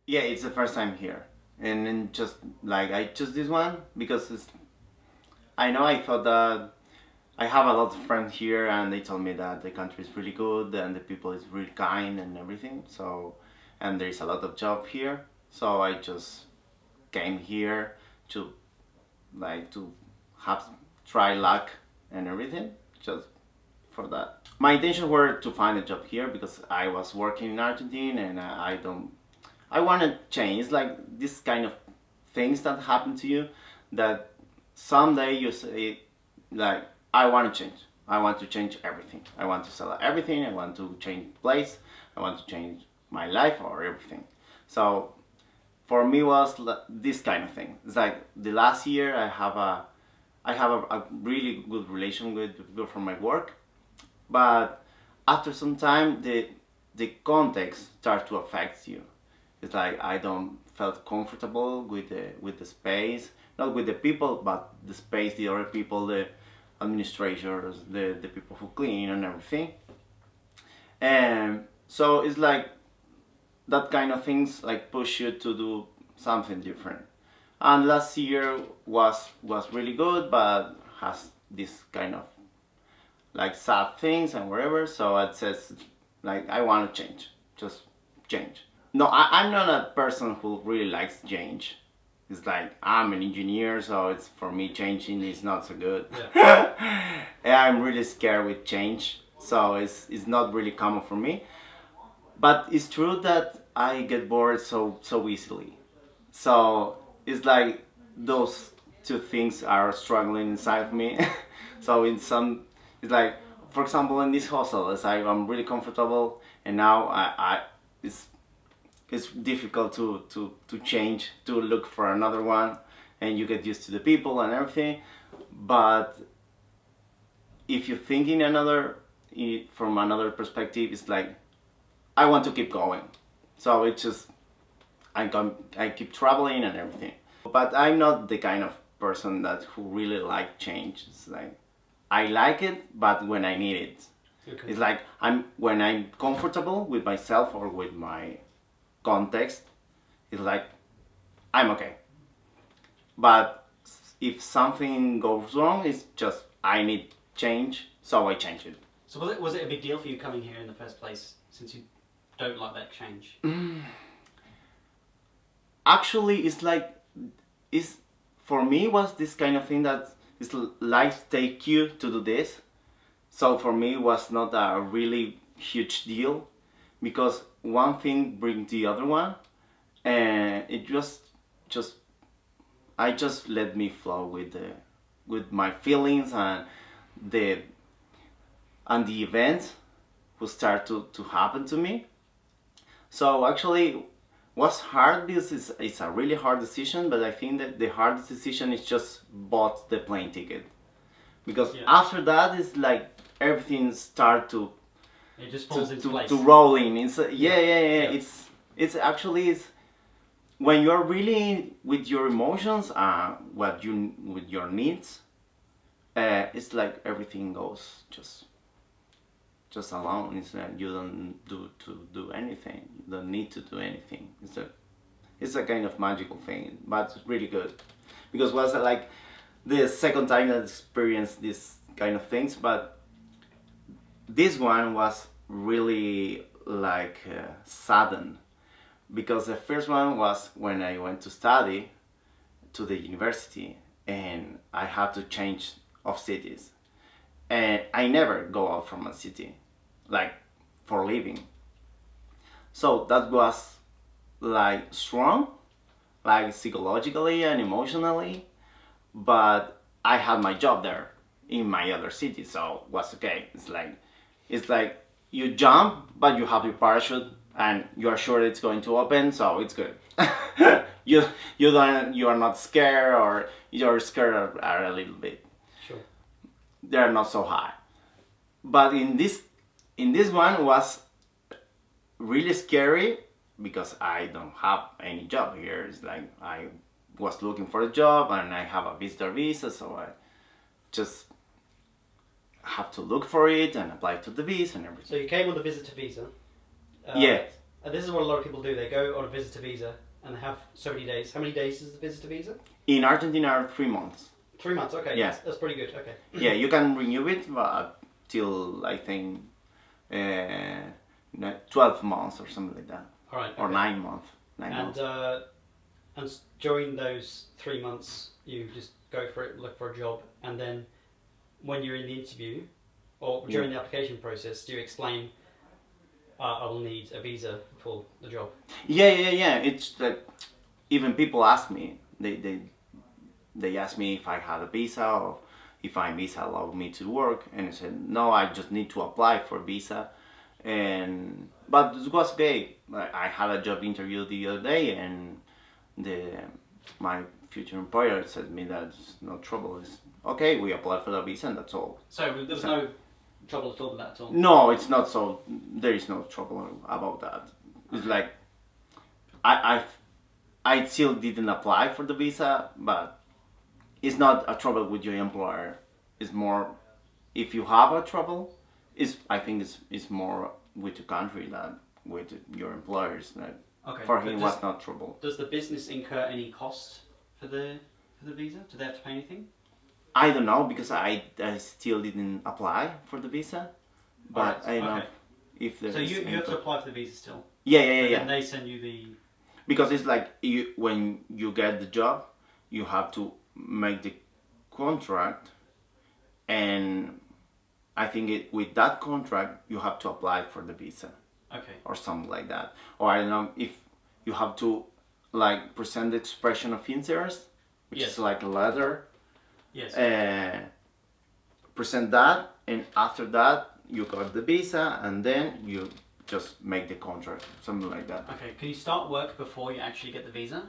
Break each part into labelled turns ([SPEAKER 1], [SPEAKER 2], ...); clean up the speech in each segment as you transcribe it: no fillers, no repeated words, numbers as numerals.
[SPEAKER 1] Yeah, it's the first time here, and then just like I chose this one because I know I thought that I have a lot of friends here, and they told me that the country is really good and the people is really kind and everything. So, and there is a lot of job here. So I just came here to to have try luck and everything just for that. My intentions were to find a job here because I was working in Argentina and I don't. I want to change. It's like this kind of things that happen to you that someday you say like I want to change. I want to change everything. I want to sell everything. I want to change place. I want to change my life or everything. So for me was this kind of thing. It's like the last year I have a really good relation with the people from my work, but after some time the context starts to affect you. It's like I don't felt comfortable with the space, not with the people, but the space, the other people, the administrators, the people who clean and everything. And so it's like that kind of things like push you to do something different. And last year was really good, but has this kind of like sad things and whatever. So it says like I want to change, just change. No, I'm not a person who really likes change. It's like I'm an engineer, so it's for me changing is not so good. Yeah. And I'm really scared with change, so it's not really common for me. But it's true that I get bored so easily. So it's like those two things are struggling inside of me. So in some, it's like, for example, in this hostel, I'm really comfortable, and now it's it's difficult to change to look for another one, and you get used to the people and everything. But if you think in from another perspective, it's like I want to keep going. So it's just I keep traveling and everything. But I'm not the kind of person that who really like change. It's like I like it, but when I need it. Okay. It's like when I'm comfortable with myself or with my context, it's like I'm okay. But if something goes wrong, it's just I need change, so I change it.
[SPEAKER 2] So was it a big deal for you coming here in the first place, since you don't like that change?
[SPEAKER 1] Actually, it's for me was this kind of thing that is life take you to do this. So for me, it was not a really huge deal because one thing brings the other one, and it just I just let me flow with my feelings the the events who start to happen to me. So actually, what's hard because it's a really hard decision, but I think that the hardest decision is just bought the plane ticket because yeah. After that it's like everything start to
[SPEAKER 2] it just falls into place.
[SPEAKER 1] To rolling. It's yeah. It's actually it's when you're really with your emotions, what you with your needs, it's like everything goes just alone. It's like you don't do anything. You don't need to do anything. It's a kind of magical thing, but it's really good because it was like the second time that I experienced this kind of things, but this one was really like sudden because the first one was when I went to study to the university and I had to change of cities, and I never go out from a city like for living. So that was like strong, like psychologically and emotionally, but I had my job there in my other city, so it was okay. It's like you jump, but you have your parachute and you are sure it's going to open, so it's good. you you are not scared, or you're scared a little bit.
[SPEAKER 2] Sure.
[SPEAKER 1] They're not so high. But in this one was really scary because I don't have any job here. It's like I was looking for a job and I have a visitor visa, so I just have to look for it and apply to the visa and everything.
[SPEAKER 2] So you came on the visitor visa?
[SPEAKER 1] Yeah.
[SPEAKER 2] this is what a lot of people do. They go on a visitor visa and they have so many days. How many days is the visitor visa?
[SPEAKER 1] In Argentina are 3 months.
[SPEAKER 2] 3 months. Okay.
[SPEAKER 1] Yeah.
[SPEAKER 2] That's pretty good. Okay.
[SPEAKER 1] Yeah, you can renew it till I think 12 months or something like that.
[SPEAKER 2] All right.
[SPEAKER 1] Or
[SPEAKER 2] okay.
[SPEAKER 1] 9 months. 9
[SPEAKER 2] And
[SPEAKER 1] months.
[SPEAKER 2] and during those 3 months, you just go for it, look for a job, and then when you're in the interview or during the application process, do you explain, I will need a visa for the job?
[SPEAKER 1] Yeah. It's like even people ask me. They ask me if I had a visa or if my visa allowed me to work, and I said no. I just need to apply for visa, but it was okay. I had a job interview the other day, and my future employer said me that it's no trouble. It's okay. We apply for the visa, and that's all.
[SPEAKER 2] So there was no trouble at all with that at all?
[SPEAKER 1] No, it's not so. There is no trouble about that. It's like I still didn't apply for the visa, but it's not a trouble with your employer. It's more if you have a trouble. I think it's more with the country than with your employers. Like,
[SPEAKER 2] Okay.
[SPEAKER 1] for him, was not trouble.
[SPEAKER 2] Does the business incur any cost for the visa? Do they have to pay anything?
[SPEAKER 1] I don't know because I still didn't apply for the visa, but
[SPEAKER 2] Alright,
[SPEAKER 1] I know
[SPEAKER 2] okay.
[SPEAKER 1] if there
[SPEAKER 2] So
[SPEAKER 1] is
[SPEAKER 2] you have to
[SPEAKER 1] input.
[SPEAKER 2] apply for the visa still?
[SPEAKER 1] Yeah.
[SPEAKER 2] And they send you the...
[SPEAKER 1] Because it's like when you get the job, you have to make the contract, and I think with that contract you have to apply for the visa
[SPEAKER 2] Okay.
[SPEAKER 1] or something like that. Or I don't know if you have to like present the expression of interest, which
[SPEAKER 2] Yes.
[SPEAKER 1] is like a letter.
[SPEAKER 2] Yes.
[SPEAKER 1] Present that, and after that you got the visa, and then you just make the contract, something like that.
[SPEAKER 2] Okay. Can you start work before you actually get the visa?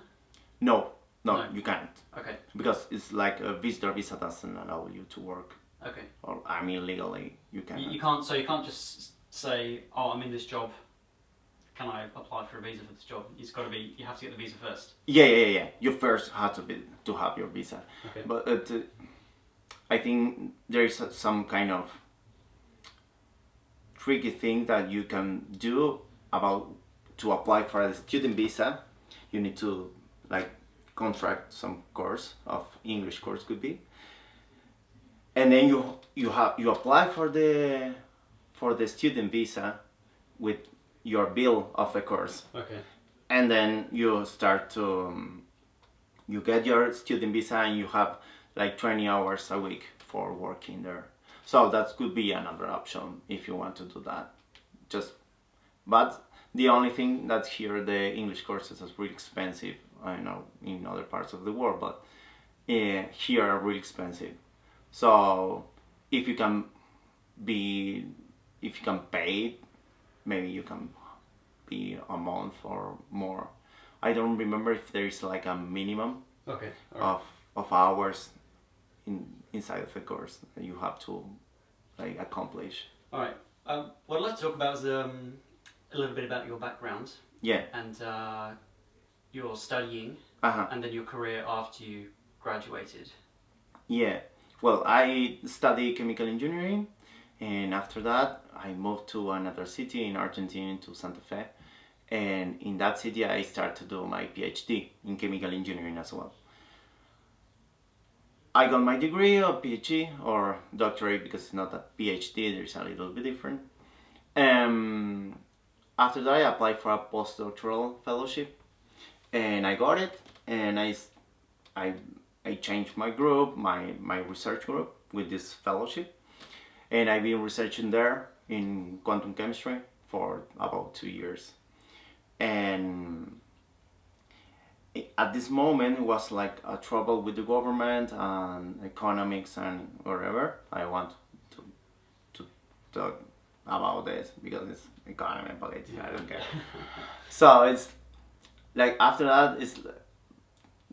[SPEAKER 1] No,
[SPEAKER 2] No.
[SPEAKER 1] you can't.
[SPEAKER 2] Okay.
[SPEAKER 1] Because it's like a visitor visa doesn't allow you to work.
[SPEAKER 2] Okay.
[SPEAKER 1] Or I mean legally you can.
[SPEAKER 2] You can't. So you can't just say, "Oh, I'm in this job. Can I apply for a visa for this job?" It's got to be. You have to get the visa first.
[SPEAKER 1] Yeah. You first have to have your visa.
[SPEAKER 2] Okay.
[SPEAKER 1] But I think there is some kind of tricky thing that you can do about to apply for a student visa. You need to like contract some course of English course could be, and then you apply for the student visa with your bill of the course,
[SPEAKER 2] Okay.
[SPEAKER 1] and then you start to you get your student visa, and you have like 20 hours a week for working there. So that could be another option if you want to do that. But the only thing that here the English courses is really expensive. I know in other parts of the world, but here are really expensive. So if you can pay it, maybe you can be a month or more. I don't remember if there is like a minimum
[SPEAKER 2] Okay. All right.
[SPEAKER 1] of hours inside of the course that you have to like accomplish.
[SPEAKER 2] All right. What I'd like to talk about is a little bit about your background
[SPEAKER 1] Yeah.
[SPEAKER 2] and your studying
[SPEAKER 1] Uh-huh.
[SPEAKER 2] and then your career after you graduated.
[SPEAKER 1] Yeah. Well, I studied chemical engineering, and after that I moved to another city in Argentina, to Santa Fe, and in that city I started to do my PhD in chemical engineering as well. I got my degree or PhD or doctorate because it's not a PhD, there's a little bit different. After that I applied for a Postdoctoral Fellowship, and I got it, and I changed my group, my research group with this fellowship, and I've been researching there in quantum chemistry for about 2 years. And at this moment it was like a trouble with the government and economics and whatever. I want to talk about this because it's economy and politics, I don't care. So it's like after that it's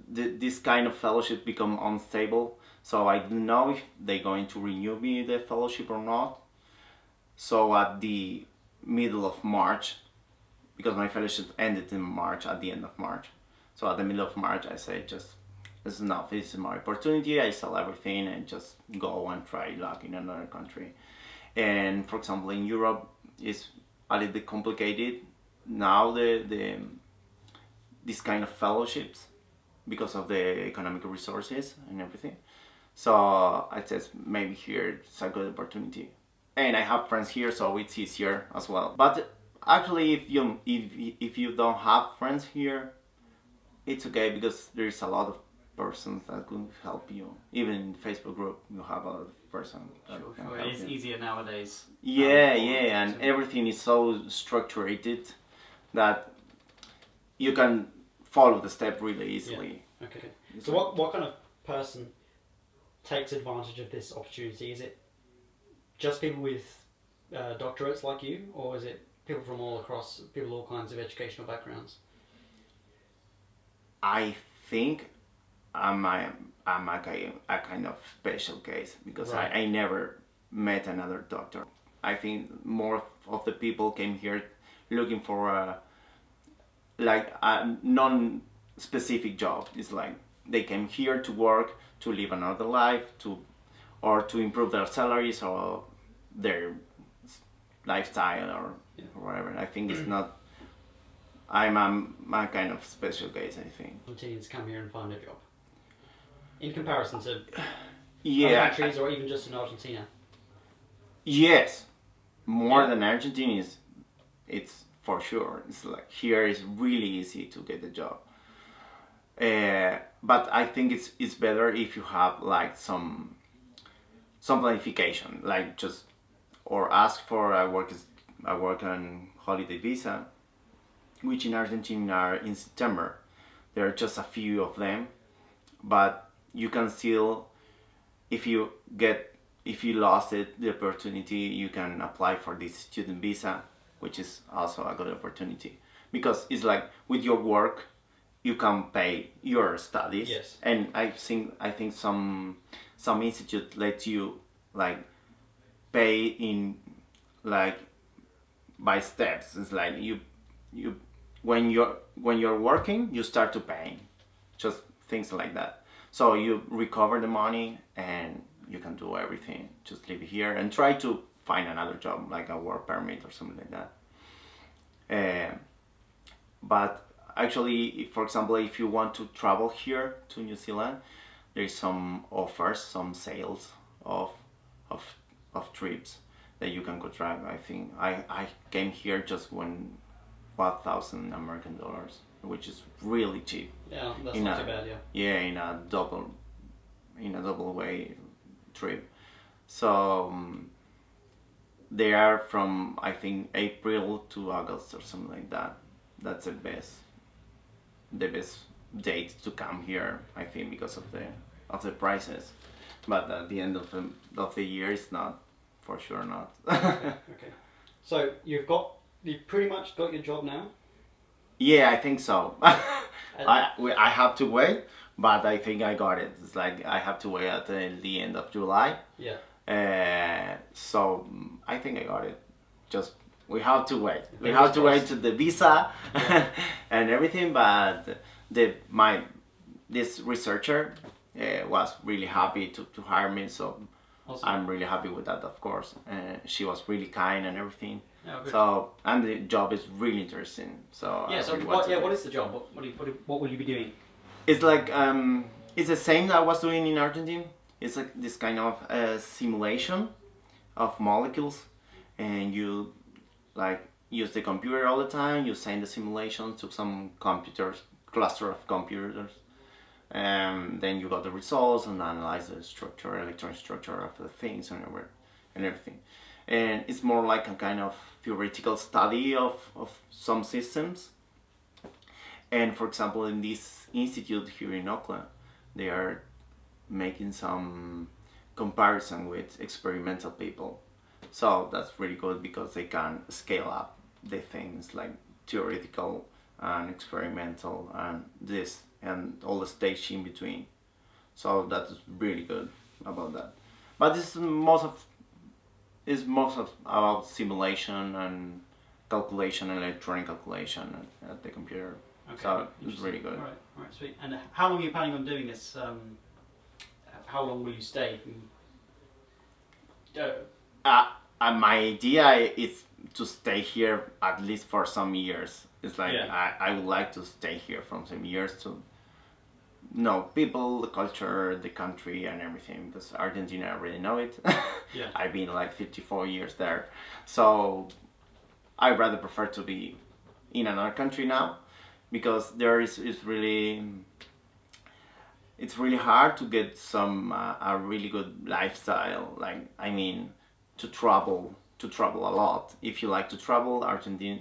[SPEAKER 1] this kind of fellowship become unstable, so I don't know if they're going to renew me the fellowship or not. So at the middle of March, because my fellowship ended in March, at the end of March, so at the middle of March I say just this is enough, this is my opportunity, I sell everything and just go and try luck in another country. And for example in Europe it's a little bit complicated now the this kind of fellowships because of the economic resources and everything. So I said maybe here it's a good opportunity, and I have friends here, so it's easier as well. But actually, if you don't have friends here, it's okay because there's a lot of persons that could help you. Even in Facebook group, you have a lot of persons that can
[SPEAKER 3] Sure.
[SPEAKER 1] help
[SPEAKER 3] It is
[SPEAKER 1] you.
[SPEAKER 3] easier nowadays.
[SPEAKER 1] Yeah,
[SPEAKER 3] for-
[SPEAKER 1] yeah, and
[SPEAKER 3] to-
[SPEAKER 1] everything is so structured that you can follow the step really easily.
[SPEAKER 2] Okay.
[SPEAKER 1] It's
[SPEAKER 2] So
[SPEAKER 1] like-
[SPEAKER 2] what kind of person takes advantage of this opportunity? Is it just people with doctorates like you, or is it people from all across, people all kinds of educational backgrounds?
[SPEAKER 1] I think I'm a kind of special case because
[SPEAKER 2] Right.
[SPEAKER 1] I never met another doctor. I think more of the people came here looking for a non-specific job. It's like they came here to work, to live another life, or to improve their salaries or their lifestyle or whatever. I think it's not. I'm a kind of special case, I think.
[SPEAKER 2] Argentinians come here and find a job. In comparison to other
[SPEAKER 1] Yeah.
[SPEAKER 2] countries, or even just in Argentina.
[SPEAKER 1] Yes, more
[SPEAKER 2] Yeah.
[SPEAKER 1] than Argentinians, it's for sure. It's like here is really easy to get a job. But I think it's better if you have like some planification, like just or ask for a work on holiday visa, which in Argentina are in September. There are just a few of them, but you can still, if you lost the opportunity, you can apply for this student visa, which is also a good opportunity because it's like with your work, you can pay your studies.
[SPEAKER 2] Yes.
[SPEAKER 1] And I think some institute let you like pay in like by steps. It's like you when you're working, you start to pay, just things like that. So you recover the money and you can do everything. Just live here and try to find another job, like a work permit or something like that. But actually, for example, if you want to travel here to New Zealand, there's some offers, some sales of trips that you can go drive. I think I came here just when $1,000 American, which is really cheap.
[SPEAKER 2] Yeah, that's
[SPEAKER 1] In
[SPEAKER 2] not
[SPEAKER 1] a-
[SPEAKER 2] too bad, yeah.
[SPEAKER 1] Yeah, in a double way trip. So they are from I think April to August or something like that. That's the best date to come here. I think because of the prices, but at the end of the year, it's not for sure not.
[SPEAKER 2] Okay. So you've pretty much got your job now?
[SPEAKER 1] Yeah, I think so. I have to wait, but I think I got it. It's like I have to wait until the end of July.
[SPEAKER 2] Yeah.
[SPEAKER 1] So I think I got it. Just we have to wait. We
[SPEAKER 2] Fingers
[SPEAKER 1] have to wait
[SPEAKER 2] crossed.
[SPEAKER 1] to the visa
[SPEAKER 2] Yeah.
[SPEAKER 1] and everything. But this researcher was really happy to hire me. So
[SPEAKER 2] Awesome.
[SPEAKER 1] I'm really happy with that, of course. She was really kind and everything.
[SPEAKER 2] Yeah, good.
[SPEAKER 1] So and the job is really interesting. So I
[SPEAKER 2] Yeah, so
[SPEAKER 1] really want to do
[SPEAKER 2] what
[SPEAKER 1] it.
[SPEAKER 2] is the job? What will you be doing?
[SPEAKER 1] It's like it's the same that I was doing in Argentina. It's like this kind of simulation of molecules, and you like use the computer all the time. You send the simulation to some cluster of computers, and then you got the results and analyze the electron structure of the things and everything. And it's more like a kind of theoretical study of some systems. And for example, in this institute here in Auckland, they are making some comparison with experimental people. So that's really good because they can scale up the things like theoretical and experimental and this and all the stage in between. So that's really good about that. But this is most of about simulation and calculation, electronic calculation at the computer.
[SPEAKER 2] Okay.
[SPEAKER 1] So it's
[SPEAKER 2] Interesting.
[SPEAKER 1] really good.
[SPEAKER 2] All right, sweet. And how long are you planning on doing this? How long will you stay?
[SPEAKER 1] my idea is to stay here at least for some years. It's like
[SPEAKER 2] Yeah.
[SPEAKER 1] I would like to stay here for some years to know people, the culture, the country, and everything. Because Argentina, I already know it.
[SPEAKER 2] Yeah.
[SPEAKER 1] I've been like 54 years there, so I rather prefer to be in another country now, because there is really, it's really hard to get some a really good lifestyle. Like, I mean, to travel a lot. If you like to travel, Argentina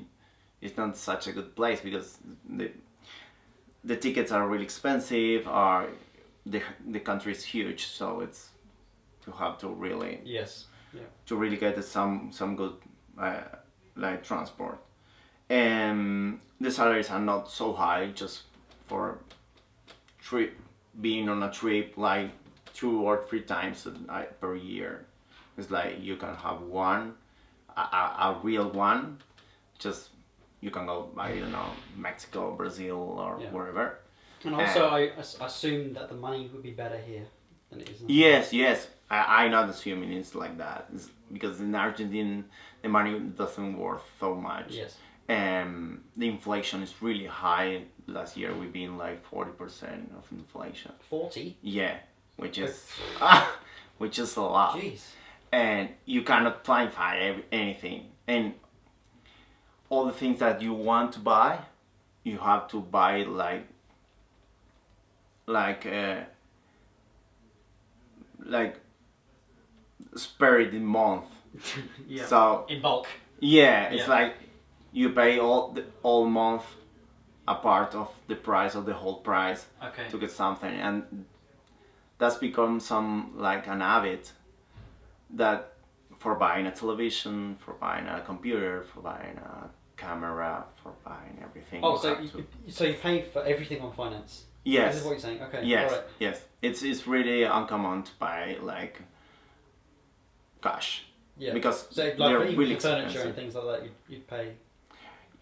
[SPEAKER 1] is not such a good place, because the tickets are really expensive, or the country is huge, so it's, you have to really
[SPEAKER 2] Yes. Yeah.
[SPEAKER 1] to really get some good like transport, and the salaries are not so high just for trip, being on a trip like 2 or 3 times per year. It's like you can have one, a real one, just you can go, I don't know, Mexico, Brazil, or
[SPEAKER 2] Yeah.
[SPEAKER 1] wherever.
[SPEAKER 2] And also, I assume that the money would be better here than it is now.
[SPEAKER 1] Yes, yes. I'm not assuming it's like that. It's because in Argentina, the money doesn't worth so much.
[SPEAKER 2] Yes.
[SPEAKER 1] And the inflation is really high. Last year we've been like 40% of inflation.
[SPEAKER 2] 40?
[SPEAKER 1] Yeah, which is which is a lot.
[SPEAKER 2] Jeez.
[SPEAKER 1] And you cannot find anything. And all the things that you want to buy, you have to buy like spare it in month.
[SPEAKER 2] Yeah.
[SPEAKER 1] So
[SPEAKER 2] In bulk.
[SPEAKER 1] yeah, it's
[SPEAKER 2] Yeah.
[SPEAKER 1] like you pay all month a part of the price of the whole price
[SPEAKER 2] Okay.
[SPEAKER 1] to get something, and that's become some like an habit that for buying a television, for buying a computer, for buying a camera, for buying everything.
[SPEAKER 2] Oh,
[SPEAKER 1] you
[SPEAKER 2] so
[SPEAKER 1] have to-
[SPEAKER 2] so you pay for everything on finance?
[SPEAKER 1] Yes.
[SPEAKER 2] This is what you're saying? Okay.
[SPEAKER 1] Yes,
[SPEAKER 2] Alright.
[SPEAKER 1] yes. It's really uncommon to buy like cash.
[SPEAKER 2] Yeah.
[SPEAKER 1] Because
[SPEAKER 2] So like
[SPEAKER 1] they're
[SPEAKER 2] for even
[SPEAKER 1] really
[SPEAKER 2] for furniture
[SPEAKER 1] expensive.
[SPEAKER 2] and things like that, you'd pay.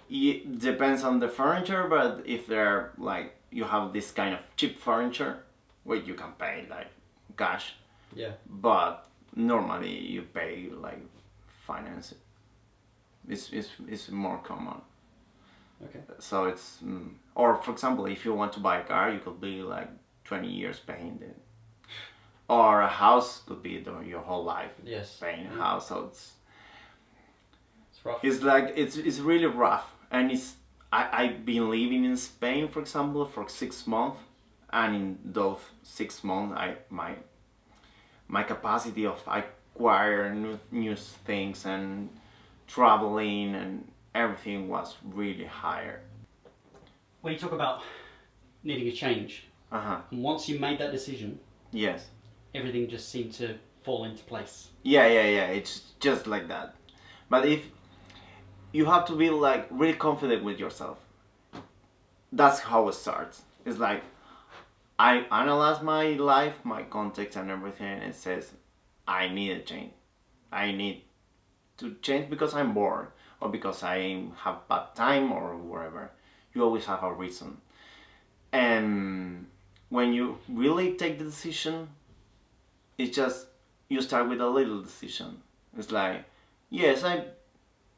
[SPEAKER 1] It depends on the furniture, but if they're like, you have this kind of cheap furniture where you can pay like cash,
[SPEAKER 2] Yeah.
[SPEAKER 1] but normally you pay like finance. It's more common.
[SPEAKER 2] Okay.
[SPEAKER 1] So it's or for example, if you want to buy a car, you could be like 20 years paying it, or a house could be your whole life
[SPEAKER 2] Yes.
[SPEAKER 1] paying a house. So
[SPEAKER 2] It's rough.
[SPEAKER 1] it's like it's really rough, and I've been living in Spain, for example, for 6 months, and in those 6 months my capacity of acquiring new things and traveling and everything was really higher.
[SPEAKER 2] When you talk about needing a change,
[SPEAKER 1] Uh-huh.
[SPEAKER 2] and once you made that decision,
[SPEAKER 1] Yes.
[SPEAKER 2] everything just seemed to fall into place.
[SPEAKER 1] Yeah, it's just like that. But if you have to be like really confident with yourself, that's how it starts. It's like I analyze my life, my context and everything, and it says I need a change. I need to change because I'm bored, or because I have bad time, or whatever. You always have a reason. And when you really take the decision, it's just you start with a little decision. It's like, yes,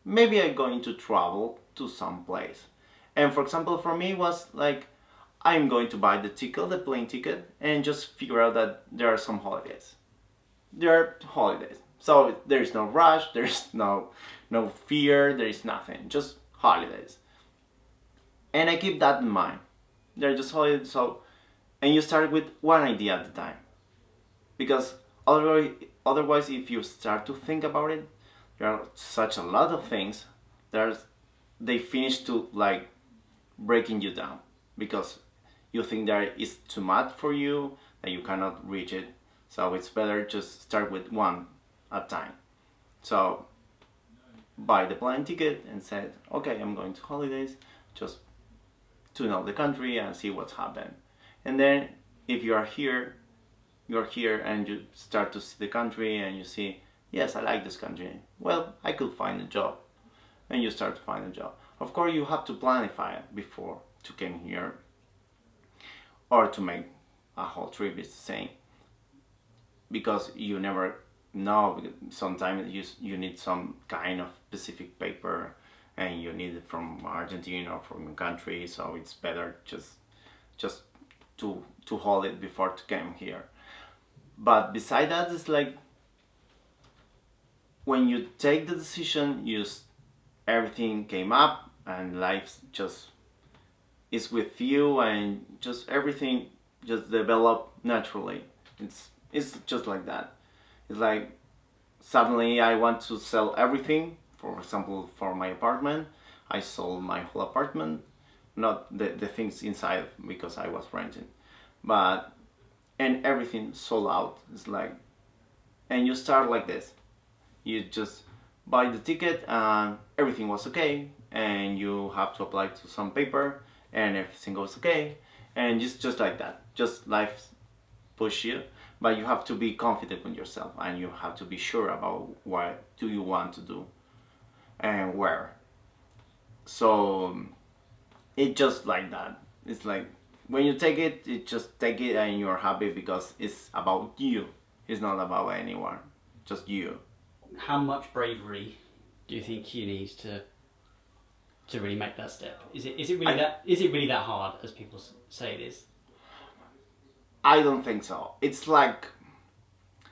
[SPEAKER 1] maybe I'm going to travel to some place. And for example, for me, it was like, I'm going to buy the plane ticket, and just figure out that there are some holidays. There are holidays. So there is no rush, there is no fear, there is nothing, just holidays. And I keep that in mind. They're just holidays, so, and you start with one idea at a time. Because otherwise, if you start to think about it, there are such a lot of things that they finish to like breaking you down, because you think that it's too much for you, that you cannot reach it. So it's better just start with one at a time. So buy the plane ticket and said, okay, I'm going to holidays, just to know the country and see what's happened. And then if you're here and you start to see the country and you see, yes, I like this country. Well, I could find a job. And you start to find a job. Of course, you have to planify it before to come here, or to make a whole trip. It's the same, because you never no, because sometimes you need some kind of specific paper, and you need it from Argentina or from your country, so it's better just to hold it before to come here. But beside that, it's like when you take the decision, everything came up, and life just is with you, and just everything just develop naturally. It's just like that. It's like suddenly I want to sell everything. For example, for my apartment, I sold my whole apartment, not the things inside because I was renting, but and everything sold out. It's like, and you start like this. You just buy the ticket and everything was okay, and you have to apply to some paper and everything goes okay, and just like that. Just life push you, but you have to be confident with yourself, and you have to be sure about what do you want to do and where. So it just like that. It's like when you take it, it just take it and you're happy because it's about you. It's not about anyone, just you.
[SPEAKER 2] How much bravery do you think you need to really make that step? Is it really that hard as people say it is?
[SPEAKER 1] I don't think so. It's like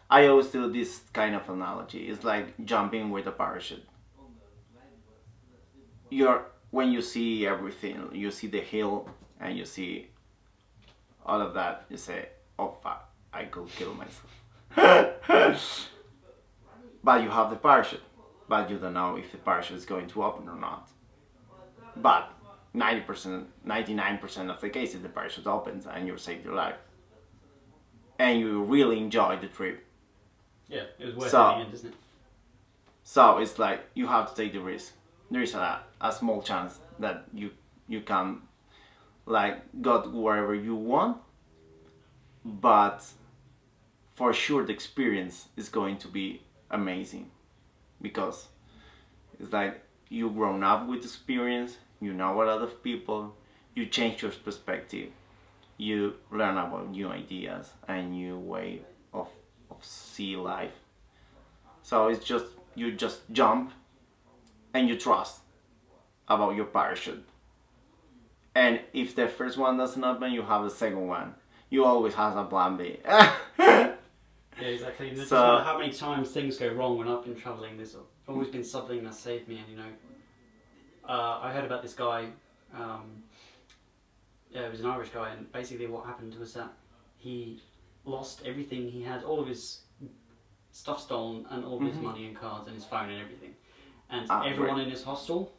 [SPEAKER 1] I always do this kind of analogy. It's like jumping with a parachute. You're when you see everything, you see the hill and you see all of that, you say, "Oh fuck, I could kill myself." But you have the parachute, but you don't know if the parachute is going to open or not. But 90%, 99% of the cases, the parachute opens and you save your life, and you really enjoy the trip.
[SPEAKER 2] Yeah, it was worth
[SPEAKER 1] So-
[SPEAKER 2] it in the end, isn't it?
[SPEAKER 1] So it's like you have to take the risk. There is a small chance that you can like go wherever you want, but for sure the experience is going to be amazing because it's like you grown up with experience, you know a lot of people, you change your perspective, you learn about new ideas and new way of see life. So it's just you just jump and you trust about your parachute. And if the first one doesn't open, you have the second one. You always have a plan B.
[SPEAKER 2] Yeah, exactly. And it doesn't
[SPEAKER 1] So-
[SPEAKER 2] matter how many times things go wrong when I've been travelling. There's always been something that saved me. And I heard about this guy. Yeah, it was an Irish guy, and basically what happened was that he lost everything he had, all of his stuff stolen, and all of his money and cards and his phone and everything. And everyone
[SPEAKER 1] great.
[SPEAKER 2] in his hostel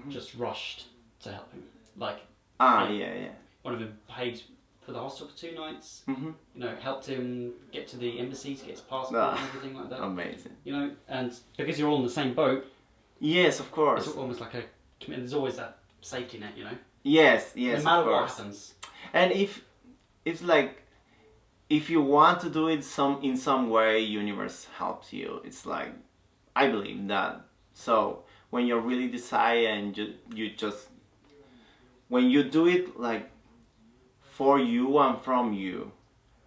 [SPEAKER 2] just rushed to help him. Like
[SPEAKER 1] Yeah.
[SPEAKER 2] one of them paid for the hostel for 2 nights.
[SPEAKER 1] Mm-hmm.
[SPEAKER 2] Helped him get to the embassy to get his passport and everything like that.
[SPEAKER 1] Amazing.
[SPEAKER 2] And because you're all in the same boat,
[SPEAKER 1] Yes, of course.
[SPEAKER 2] it's almost like there's always that safety net,
[SPEAKER 1] Yes,
[SPEAKER 2] no
[SPEAKER 1] of
[SPEAKER 2] matter what
[SPEAKER 1] course.
[SPEAKER 2] happens.
[SPEAKER 1] And if it's like if you want to do it in some way, universe helps you. It's like I believe that. So when you really decide and you just when you do it like for you and from you,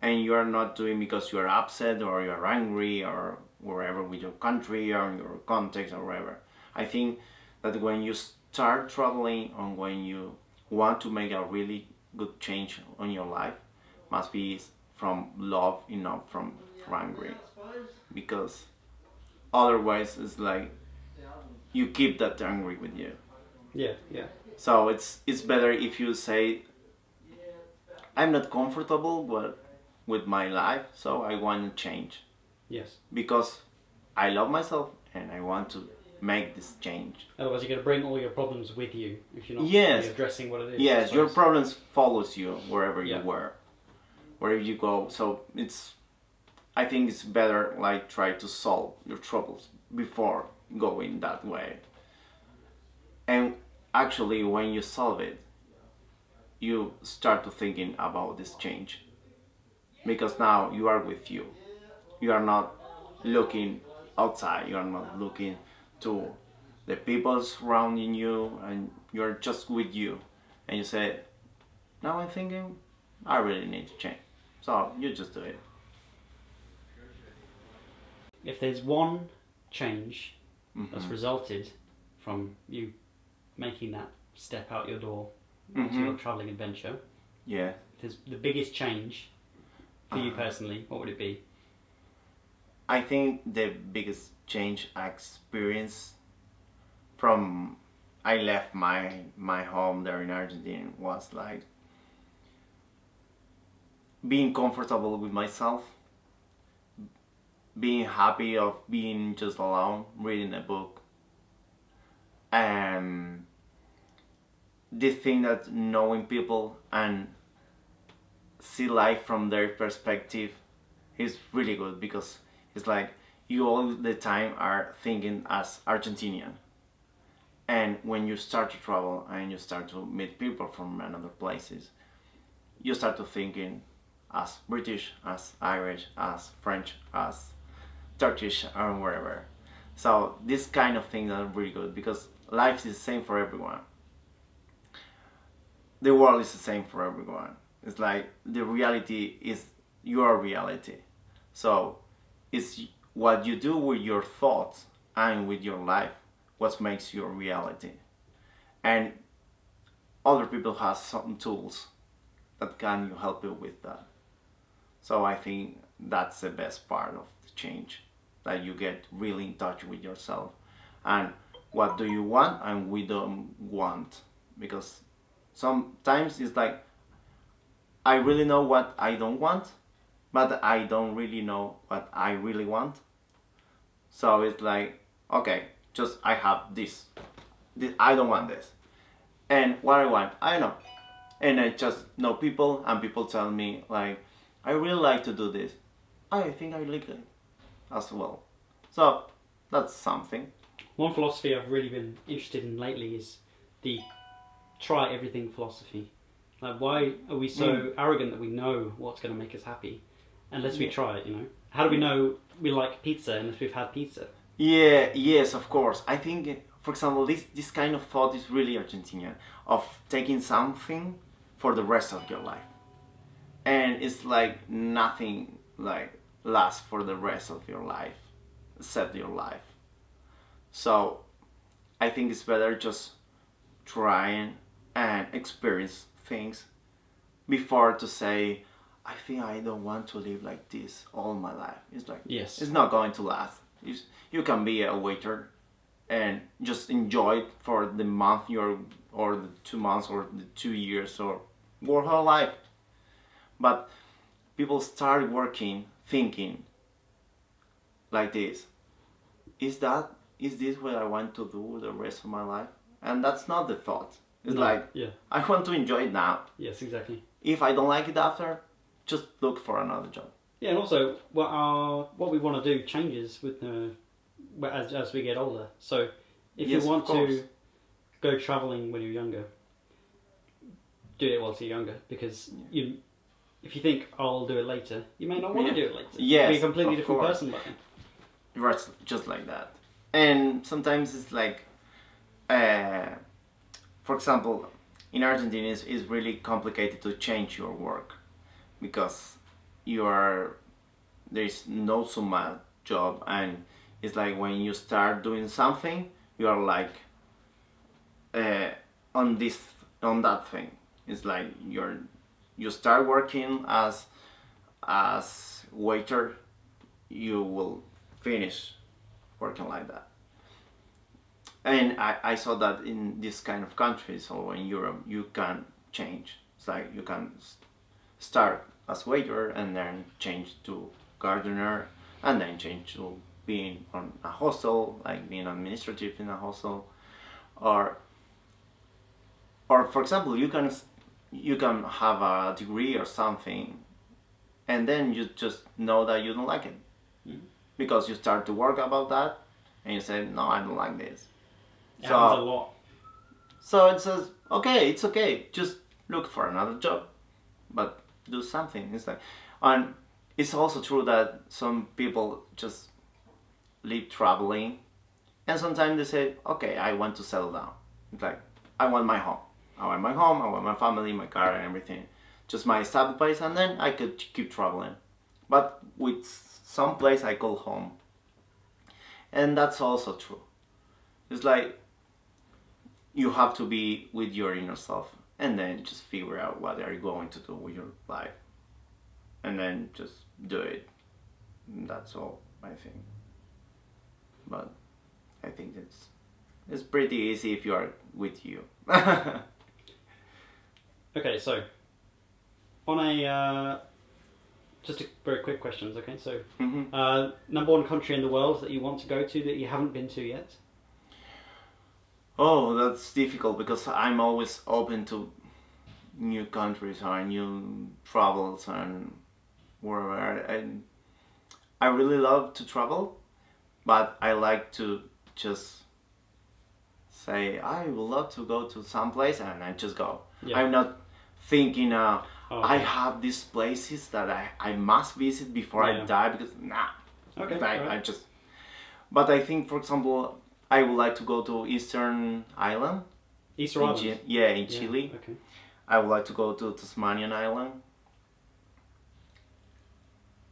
[SPEAKER 1] and you are not doing because you are upset or you are angry or wherever with your country or your context or wherever. I think that when you start traveling and when you want to make a really good change on your life, must be from love, not from angry, because otherwise it's like you keep that angry with you.
[SPEAKER 2] Yeah.
[SPEAKER 1] So it's better if you say, I'm not comfortable with my life, so I want to change
[SPEAKER 2] Yes.
[SPEAKER 1] because I love myself and I want to make this change.
[SPEAKER 2] Otherwise, you're going to bring all your problems with you if you're not
[SPEAKER 1] Yes.
[SPEAKER 2] really addressing what it is.
[SPEAKER 1] Yes,
[SPEAKER 2] I
[SPEAKER 1] your
[SPEAKER 2] suppose.
[SPEAKER 1] problems follows you wherever
[SPEAKER 2] Yeah.
[SPEAKER 1] you were, wherever you go. So I think it's better like try to solve your troubles before going that way. And actually, when you solve it, you start to thinking about this change because now you are with you. You are not looking outside. You are not looking to the people surrounding you, and you're just with you. And you say, now I'm thinking, I really need to change. So you just do it.
[SPEAKER 2] if there's one change that's
[SPEAKER 1] Mhm.
[SPEAKER 2] resulted from you making that step out your door into
[SPEAKER 1] Mhm.
[SPEAKER 2] your travelling adventure,
[SPEAKER 1] Yeah.
[SPEAKER 2] if there's the biggest change for you
[SPEAKER 1] Uh,
[SPEAKER 2] personally, what would it be?
[SPEAKER 1] I think the biggest change I experienced from I left my home there in Argentina was like being comfortable with myself, being happy of being just alone, reading a book, and this thing that knowing people and see life from their perspective is really good because it's like you all the time are thinking as Argentinian. And when you start to travel and you start to meet people from another places, you start to thinking as British, as Irish, as French, as Turkish, or wherever. So this kind of things are really good because life is the same for everyone. The world is the same for everyone. It's like the reality is your reality. So it's what you do with your thoughts and with your life what makes your reality. And other people have some tools that can help you with that. So I think that's the best part of the change, that you get really in touch with yourself and what do you want and we don't want, because sometimes it's like I really know what I don't want, but I don't really know what I really want. So it's like, okay, just I have this I don't want this, and what I want I know, and I just know people and people tell me like I really like to do this. I think I like it as well. So that's something.
[SPEAKER 2] One philosophy I've really been interested in lately is the try everything philosophy. Like, why are we so arrogant that we know what's going to make us happy unless we try it, you know? How do we know we like pizza unless we've had pizza?
[SPEAKER 1] Yeah, yes, of course. I think, for example, this kind of thought is really Argentinian, of taking something for the rest of your life, and it's like nothing like lasts for the rest of your life, except your life. So I think it's better just trying and experience things before to say I think I don't want to live like this all my life. It's like
[SPEAKER 2] Yes.
[SPEAKER 1] it's not going to last. You can be a waiter and just enjoy it for the month you're, or the 2 months or the 2 years or your whole life. But people start working thinking like this. Is this what I want to do the rest of my life? And that's not the thought. It's
[SPEAKER 2] No,
[SPEAKER 1] like
[SPEAKER 2] yeah.
[SPEAKER 1] I want to enjoy it now.
[SPEAKER 2] Yes, exactly.
[SPEAKER 1] If I don't like it after, just look for another job.
[SPEAKER 2] Yeah, and also what we want to do changes with as we get older. So if
[SPEAKER 1] Yes,
[SPEAKER 2] you want
[SPEAKER 1] of course.
[SPEAKER 2] to go travelling when you're younger, do it whilst you're younger, because if you think I'll do it later, you may not want to do it later.
[SPEAKER 1] Yes,
[SPEAKER 2] You'll be a completely
[SPEAKER 1] of
[SPEAKER 2] different
[SPEAKER 1] course.
[SPEAKER 2] person by then.
[SPEAKER 1] Right, just like that. And sometimes it's like, for example, in Argentina it's really complicated to change your work because there's no summa job, and it's like when you start doing something you are like on this on that thing. It's like you start working as waiter, you will finish working like that. And I saw that in this kind of countries or in Europe you can change. It's like you can start as waiter and then change to gardener and then change to being on a hostel, like being administrative in a hostel, or for example you can have a degree or something and then you just know that you don't like it because you start to work about that and you say no, I don't like this.
[SPEAKER 2] It happens a lot.
[SPEAKER 1] So it says okay, it's okay, just look for another job, but do something. It's like, and it's also true that some people just live traveling and sometimes they say okay, I want to settle down. It's like I want my home, I want my family, my car and everything, just my stable place, and then I could keep traveling, but with some place I call home. And that's also true. It's like you have to be with your inner self and then just figure out what are you going to do with your life. And then just do it. That's all, I think. But I think it's pretty easy if you are with you.
[SPEAKER 2] Okay, so on a just a very quick questions. Okay, so number one country in the world that you want to go to that you haven't been to yet?
[SPEAKER 1] Oh, that's difficult because I'm always open to new countries or new travels and wherever. And I really love to travel, but I like to just say I would love to go to some place and I just go.
[SPEAKER 2] Yeah.
[SPEAKER 1] I'm not thinking I
[SPEAKER 2] Okay.
[SPEAKER 1] have these places that I must visit before I
[SPEAKER 2] Yeah.
[SPEAKER 1] die because nah.
[SPEAKER 2] Okay.
[SPEAKER 1] I
[SPEAKER 2] Right.
[SPEAKER 1] just. But I think, for example, I would like to go to Eastern Island.
[SPEAKER 2] Easter
[SPEAKER 1] In
[SPEAKER 2] Island.
[SPEAKER 1] in Chile.
[SPEAKER 2] Okay.
[SPEAKER 1] I would like to go to Tasmanian Island.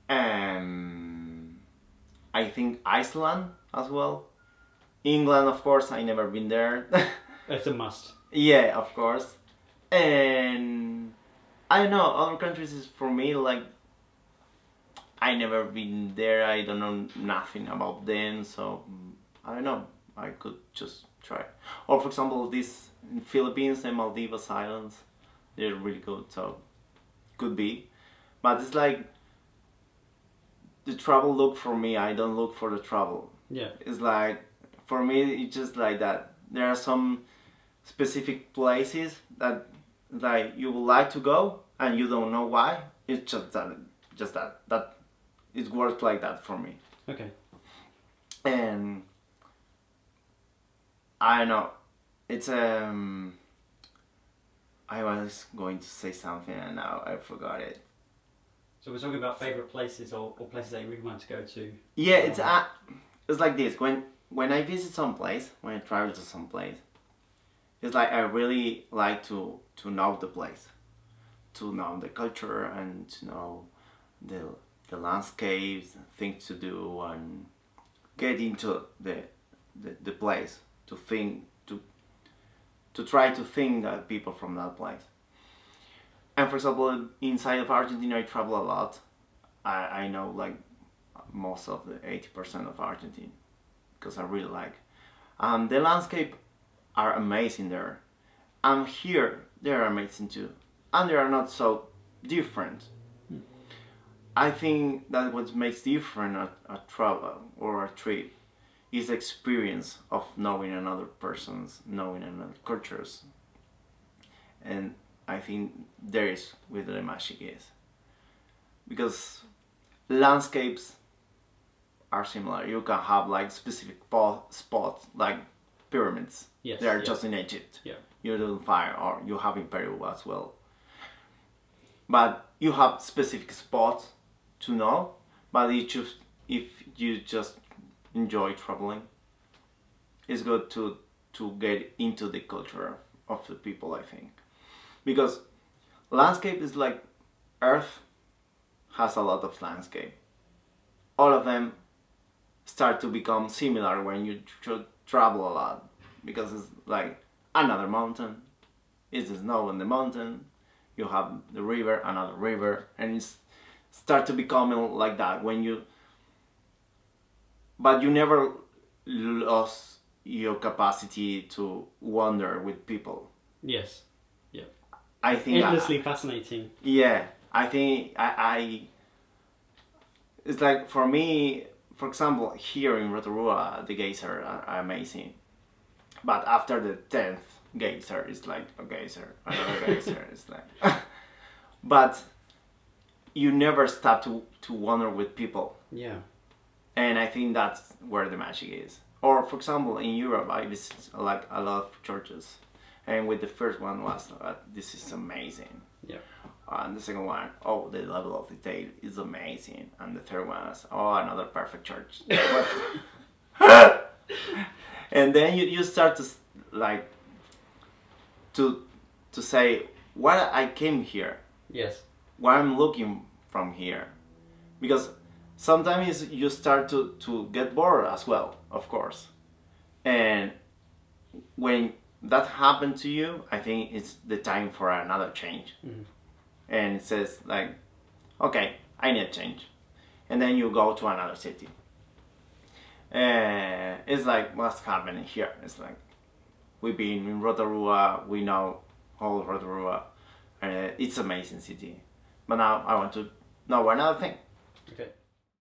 [SPEAKER 1] And I think Iceland as well. England, of course, I never been there.
[SPEAKER 2] It's a must.
[SPEAKER 1] Yeah, of course. And I don't know, other countries is for me like I never been there. I don't know nothing about them, so I don't know. I could just try. Or for example, this in Philippines and Maldives Islands, they're really good. So could be, but it's like the travel look for me. I don't look for the travel.
[SPEAKER 2] Yeah.
[SPEAKER 1] It's like for me, it's just like that. There are some specific places that like you would like to go and you don't know why. It's just that it works like that for me.
[SPEAKER 2] Okay.
[SPEAKER 1] And I don't know. It's I was going to say something and now I forgot it.
[SPEAKER 2] So we're talking about favorite places or places that you really want to go to.
[SPEAKER 1] Yeah, it's like this. When I visit some place, when I travel to some place, it's like I really like to know the place, to know the culture and to know the landscapes, things to do, and get into the place to think to try to think that people from that place. And for example, inside of Argentina, I travel a lot. I know like most of the 80% of Argentina because I really like. The landscape are amazing there. And here they are amazing too. And they are not so different. I think that what makes different a travel or a trip is the experience of knowing another person's, knowing another cultures. And I think there is where the magic is. Because landscapes are similar. You can have like specific spots like pyramids.
[SPEAKER 2] Yes.
[SPEAKER 1] They are
[SPEAKER 2] yeah.
[SPEAKER 1] just in Egypt.
[SPEAKER 2] Yeah.
[SPEAKER 1] You do fire or you have in Peru as well. But you have specific spots to know. But if you just enjoy traveling, it's good to get into the culture of the people, I think. Because landscape is like Earth has a lot of landscape. All of them start to become similar when you travel a lot because it's like another mountain, it's the snow on the mountain, you have the river, another river, and it's start to become like that when you but you never lost your capacity to wander with people.
[SPEAKER 2] Yes.
[SPEAKER 1] I think
[SPEAKER 2] Endlessly fascinating.
[SPEAKER 1] Yeah, I think I it's like for me, for example, here in Rotorua, the geysers are amazing. But after the 10th geyser, it's like a geyser, another geyser. It's like, but you never stop to wander with people,
[SPEAKER 2] Yeah.
[SPEAKER 1] and I think that's where the magic is. Or for example, in Europe, I visit like a lot of churches, and with the first one was this is amazing.
[SPEAKER 2] Yeah.
[SPEAKER 1] And the second one, oh, the level of detail is amazing. And the third one is, oh, another perfect church. And then you start to like to say what I came here,
[SPEAKER 2] Yes.
[SPEAKER 1] what I'm looking from here, because sometimes you start to get bored as well, of course. And when that happened to you, I think it's the time for another change.
[SPEAKER 2] Mm-hmm.
[SPEAKER 1] And it says like, okay, I need change. And then you go to another city. And it's like, what's happening here? It's like, we've been in Rotorua, we know whole Rotorua. It's an amazing city. But now I want to know another thing.
[SPEAKER 2] Okay.